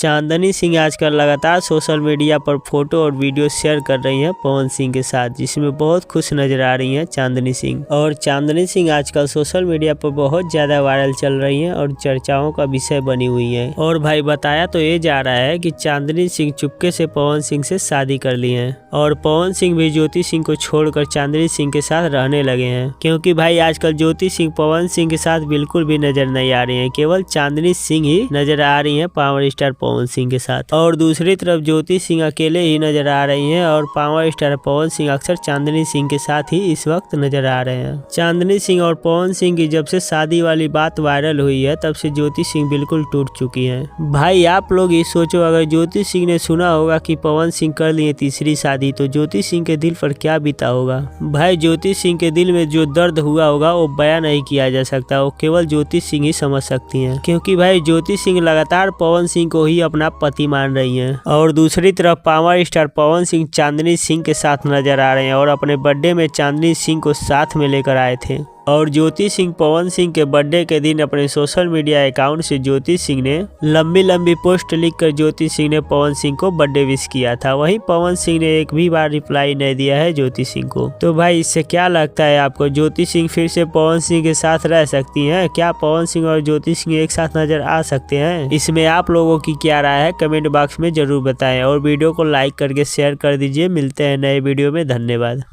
चांदनी सिंह आजकल लगातार social media पर फोटो और वीडियो शेयर कर रही हैं पवन सिंह के साथ, जिसमें बहुत खुश नजर आ रही हैं चांदनी सिंह। और चांदनी सिंह आजकल सोशल मीडिया पर बहुत ज्यादा वायरल चल रही हैं और चर्चाओं का विषय बनी हुई हैं। और भाई बताया तो ये जा रहा है कि चांदनी सिंह चुपके से पवन सिंह से शादी कर ली है और पवन सिंह भी ज्योति सिंह को छोड़कर चांदनी सिंह के साथ रहने लगे हैं, क्योंकि भाई आजकल ज्योति सिंह पवन सिंह के साथ बिल्कुल भी नजर नहीं आ रही है, केवल चांदनी सिंह ही नजर आ रही है पावर स्टार पवन सिंह के साथ। और दूसरी तरफ ज्योति सिंह अकेले ही नजर आ रही हैं और पावर स्टार पवन सिंह अक्सर चांदनी सिंह के साथ ही इस वक्त नजर आ रहे हैं। चांदनी सिंह और पवन सिंह की जब से शादी वाली बात वायरल हुई है तब से ज्योति सिंह बिल्कुल टूट चुकी हैं। भाई आप लोग ये सोचो, अगर ज्योति सिंह ने सुना होगा कि पवन सिंह कर लिए तीसरी शादी तो ज्योति सिंह के दिल पर क्या बीता होगा। भाई ज्योति सिंह के दिल में जो दर्द हुआ होगा वो बयां नहीं किया जा सकता, वो केवल ज्योति सिंह ही समझ सकती हैं, क्योंकि भाई ज्योति सिंह लगातार पवन सिंह को ही अपना पति मान रही हैं। और दूसरी तरफ पावर स्टार पवन सिंह चांदनी सिंह के साथ नजर आ रहे हैं और अपने बर्थडे में चांदनी सिंह को साथ में लेकर आए थे। और ज्योति सिंह पवन सिंह के बर्थडे के दिन अपने सोशल मीडिया अकाउंट से ज्योति सिंह ने लंबी पोस्ट लिखकर ज्योति सिंह ने पवन सिंह को बर्थडे विश किया था। वहीं पवन सिंह ने एक भी बार रिप्लाई नहीं दिया है ज्योति सिंह को। तो भाई इससे क्या लगता है आपको, ज्योति सिंह फिर से पवन सिंह के साथ रह सकती हैं? क्या पवन सिंह और ज्योति सिंह एक साथ नजर आ सकते हैं? इसमें आप लोगों की क्या राय है कमेंट बॉक्स में जरूर बताएं और वीडियो को लाइक करके शेयर कर दीजिए। मिलते हैं नए वीडियो में, धन्यवाद।